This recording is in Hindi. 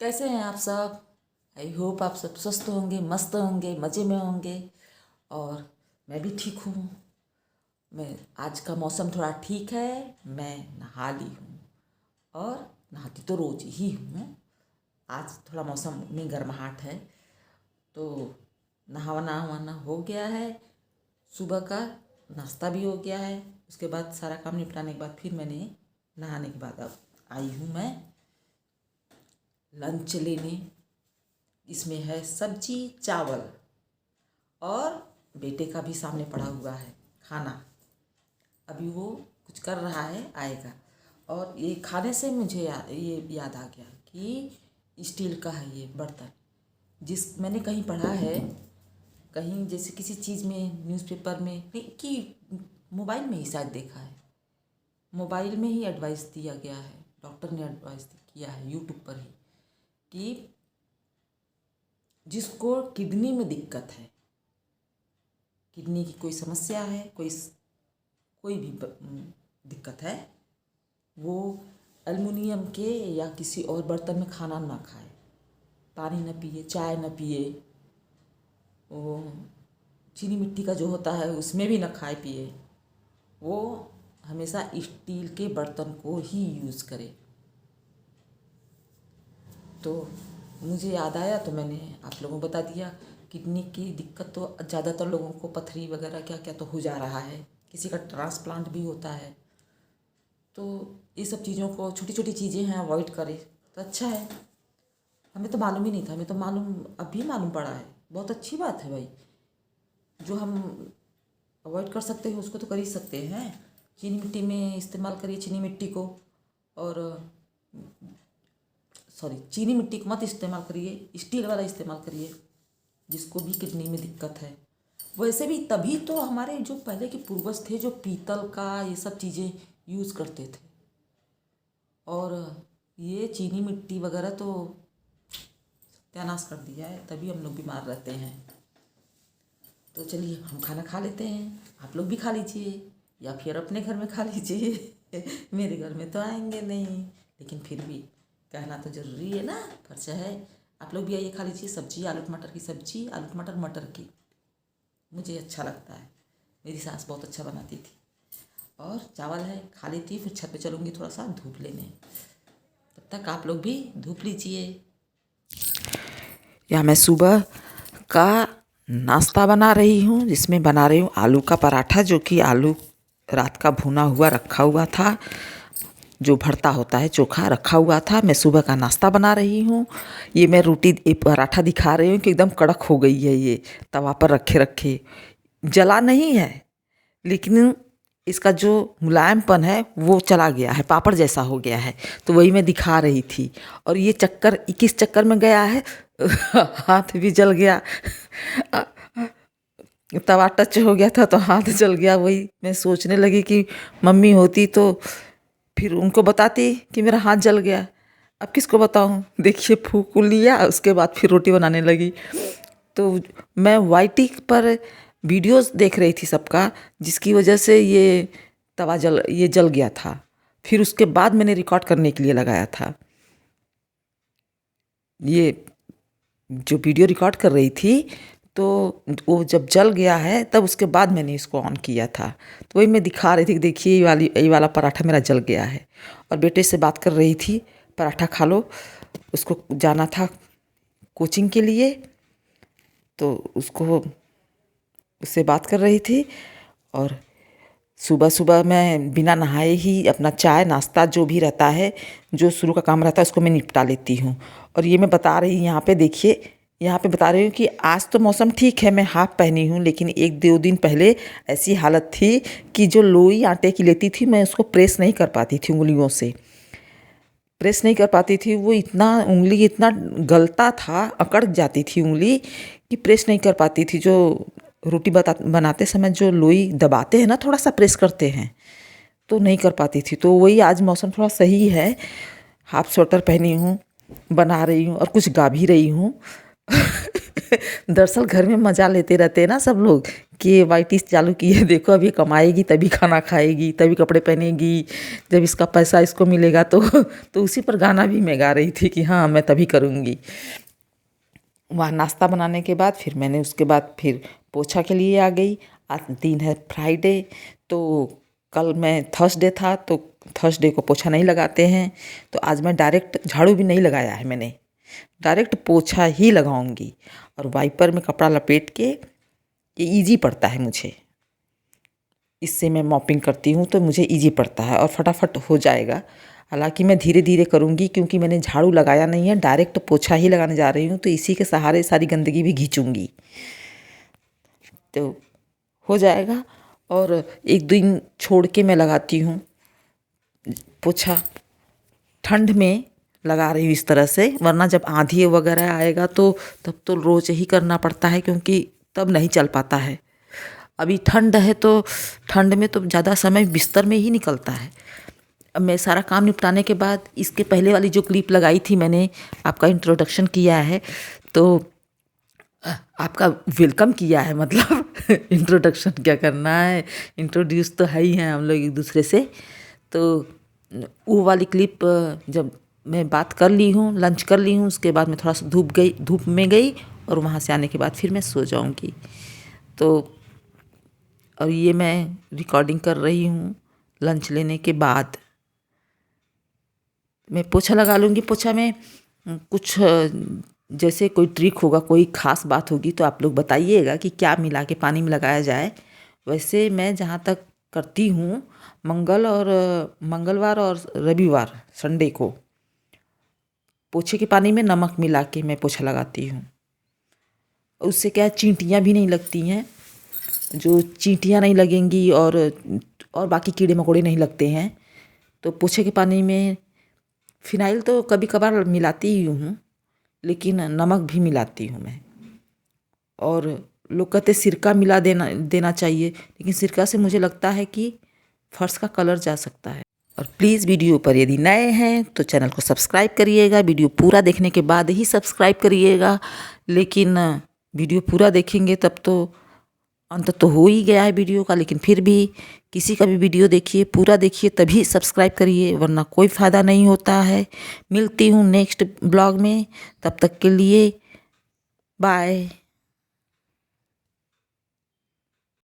कैसे हैं आप सब। आई होप आप सब स्वस्थ होंगे, मस्त होंगे, मज़े में होंगे। और मैं भी ठीक हूँ। मैं आज का मौसम थोड़ा ठीक है। मैं नहा ली हूँ और नहाती तो रोज ही हूँ। आज थोड़ा मौसम में गर्माहट है तो नहाना वाना हो गया है। सुबह का नाश्ता भी हो गया है। उसके बाद सारा काम निपटाने के बाद फिर मैंने नहाने के बाद अब आई हूँ मैं लंच लेने। इसमें है सब्जी चावल और बेटे का भी सामने पड़ा हुआ है खाना। अभी वो कुछ कर रहा है, आएगा। और ये खाने से मुझे ये याद आ गया कि स्टील का है ये बर्तन। जिस मैंने कहीं पढ़ा है, कहीं जैसे किसी चीज़ में, न्यूज़पेपर में कि मोबाइल में ही शायद देखा है। मोबाइल में ही एडवाइस दिया गया है, डॉक्टर ने एडवाइस किया है यूट्यूब पर ही, कि जिसको किडनी में दिक्कत है, किडनी की कोई समस्या है, कोई भी दिक्कत है, वो एल्युमिनियम के या किसी और बर्तन में खाना ना खाए, पानी न पिए, चाय न पिए, वो चीनी मिट्टी का जो होता है उसमें भी न खाए पिए। वो हमेशा स्टील के बर्तन को ही यूज़ करे। तो मुझे याद आया तो मैंने आप लोगों को बता दिया। किडनी की दिक्कत तो ज़्यादातर लोगों को, पथरी वगैरह क्या क्या तो हो जा रहा है, किसी का ट्रांसप्लांट भी होता है। तो ये सब चीज़ों को, छोटी छोटी चीज़ें हैं, अवॉइड करें तो अच्छा है। हमें तो मालूम ही नहीं था, हमें तो मालूम अभी मालूम पड़ा है। बहुत अच्छी बात है भाई, जो हम अवॉइड कर सकते हैं उसको तो कर ही सकते हैं। चीनी मिट्टी में इस्तेमाल करिए चीनी मिट्टी को, और चीनी मिट्टी को मत इस्तेमाल करिए, स्टील वाला इस्तेमाल करिए जिसको भी किडनी में दिक्कत है। वैसे भी तभी तो हमारे जो पहले के पूर्वज थे जो पीतल का ये सब चीज़ें यूज़ करते थे, और ये चीनी मिट्टी वगैरह तो सत्यानाश कर दिया है, तभी हम लोग बीमार रहते हैं। तो चलिए हम खाना खा लेते हैं, आप लोग भी खा लीजिए या फिर अपने घर में खा लीजिए। मेरे घर में तो आएंगे नहीं, लेकिन फिर भी कहना तो ज़रूरी है ना, फर्ज है। आप लोग भी आइए, खा लीजिए। सब्जी आलू टमाटर की सब्जी, आलू टमाटर मटर की, मुझे अच्छा लगता है। मेरी सास बहुत अच्छा बनाती थी। और चावल है, खा लेती, फिर छत पे चलूँगी थोड़ा सा धूप लेने। तब तक आप लोग भी धूप लीजिए। या मैं सुबह का नाश्ता बना रही हूँ, जिसमें बना रही हूँ आलू का पराठा, जो कि आलू रात का भुना हुआ रखा हुआ था, जो भरता होता है चोखा रखा हुआ था। मैं सुबह का नाश्ता बना रही हूँ। ये मैं रोटी पराठा दिखा रही हूँ कि एकदम कड़क हो गई है, ये तवा पर रखे रखे जला नहीं है, लेकिन इसका जो मुलायमपन है वो चला गया है, पापड़ जैसा हो गया है। तो वही मैं दिखा रही थी। और ये चक्कर किस चक्कर में गया है, हाथ भी जल गया। तवा टच हो गया था तो हाथ जल गया। वही मैं सोचने लगी कि मम्मी होती तो फिर उनको बताती कि मेरा हाथ जल गया। अब किसको बताऊँ। देखिए फूंक लिया, उसके बाद फिर रोटी बनाने लगी। तो मैं वाईटी पर वीडियोस देख रही थी सबका, जिसकी वजह से ये तवा जल गया था। फिर उसके बाद मैंने रिकॉर्ड करने के लिए लगाया था। ये जो वीडियो रिकॉर्ड कर रही थी, तो वो जब जल गया है तब उसके बाद मैंने इसको ऑन किया था। तो वही मैं दिखा रही थी कि देखिए ये वाला पराठा मेरा जल गया है। और बेटे से बात कर रही थी, पराठा खा लो, उसको जाना था कोचिंग के लिए, तो उससे बात कर रही थी। और सुबह सुबह मैं बिना नहाए ही अपना चाय नाश्ता जो भी रहता है, जो शुरू का काम रहता है, उसको मैं निपटा लेती हूँ। और ये मैं बता रही यहाँ पे देखिए, यहाँ पे बता रही हूँ कि आज तो मौसम ठीक है, मैं हाफ पहनी हूँ, लेकिन एक दो दिन पहले ऐसी हालत थी कि जो लोई आटे की लेती थी, मैं उसको प्रेस नहीं कर पाती थी, उंगलियों से प्रेस नहीं कर पाती थी। वो उंगली इतना गलता था, अकड़ जाती थी उंगली, कि प्रेस नहीं कर पाती थी। जो रोटी बनाते समय जो लोई दबाते हैं ना, थोड़ा सा प्रेस करते हैं, तो नहीं कर पाती थी। तो वही आज मौसम थोड़ा सही है, हाफ स्वेटर पहनी हूँ, बना रही हूँ और कुछ गा भी रही हूँ। दरअसल घर में मज़ा लेते रहते हैं ना सब लोग कि वाईटी चालू की है, देखो अभी कमाएगी तभी खाना खाएगी, तभी कपड़े पहनेगी, जब इसका पैसा इसको मिलेगा तो उसी पर गाना भी मैं गा रही थी कि हाँ मैं तभी करूँगी। वहाँ नाश्ता बनाने के बाद फिर मैंने उसके बाद फिर पोछा के लिए आ गई। आज दिन है फ्राइडे, तो कल मैं थर्सडे था तो थर्सडे को पोछा नहीं लगाते हैं, तो आज मैं डायरेक्ट झाड़ू भी नहीं लगाया है, मैंने डायरेक्ट पोछा ही लगाऊंगी। और वाइपर में कपड़ा लपेट के, ये इजी पड़ता है मुझे, इससे मैं मॉपिंग करती हूँ तो मुझे इजी पड़ता है और फटाफट हो जाएगा। हालांकि मैं धीरे धीरे करूँगी क्योंकि मैंने झाड़ू लगाया नहीं है, डायरेक्ट पोछा ही लगाने जा रही हूँ, तो इसी के सहारे सारी गंदगी भी खींचूँगी तो हो जाएगा। और एक दिन छोड़ के मैं लगाती हूँ पोछा, ठंड में लगा रही हूँ इस तरह से, वरना जब आंधी वगैरह आएगा तो तब तो रोज ही करना पड़ता है क्योंकि तब नहीं चल पाता है। अभी ठंड है तो ठंड में तो ज़्यादा समय बिस्तर में ही निकलता है। अब मैं सारा काम निपटाने के बाद इसके पहले वाली जो क्लिप लगाई थी मैंने, आपका इंट्रोडक्शन किया है तो आपका वेलकम किया है, मतलब इंट्रोडक्शन क्या करना है, इंट्रोड्यूस तो है ही हैं हम लोग एक दूसरे से। तो वो वाली क्लिप जब मैं बात कर ली हूँ, लंच कर ली हूँ, उसके बाद मैं थोड़ा सा धूप में गई और वहाँ से आने के बाद फिर मैं सो जाऊँगी। तो और ये मैं रिकॉर्डिंग कर रही हूँ लंच लेने के बाद। मैं पोछा लगा लूँगी। पोछा में कुछ जैसे कोई ट्रिक होगा, कोई ख़ास बात होगी तो आप लोग बताइएगा कि क्या मिला के पानी में लगाया जाए। वैसे मैं जहाँ तक करती हूँ, मंगलवार और रविवार संडे को पोछे के पानी में नमक मिला के मैं पोछा लगाती हूँ। उससे क्या चींटियाँ भी नहीं लगती हैं, जो चींटियाँ नहीं लगेंगी और बाकी कीड़े मकोड़े नहीं लगते हैं। तो पोछे के पानी में फिनाइल तो कभी कभार मिलाती ही हूँ, लेकिन नमक भी मिलाती हूँ मैं। और लोग कहते सिरका मिला देना चाहिए, लेकिन सिरका से मुझे लगता है कि फर्श का कलर जा सकता है। और प्लीज़ वीडियो पर यदि नए हैं तो चैनल को सब्सक्राइब करिएगा। वीडियो पूरा देखने के बाद ही सब्सक्राइब करिएगा, लेकिन वीडियो पूरा देखेंगे तब तो अंत तो हो ही गया है वीडियो का, लेकिन फिर भी किसी का भी वीडियो देखिए, पूरा देखिए तभी सब्सक्राइब करिए, वरना कोई फ़ायदा नहीं होता है। मिलती हूँ नेक्स्ट ब्लॉग में, तब तक के लिए बाय।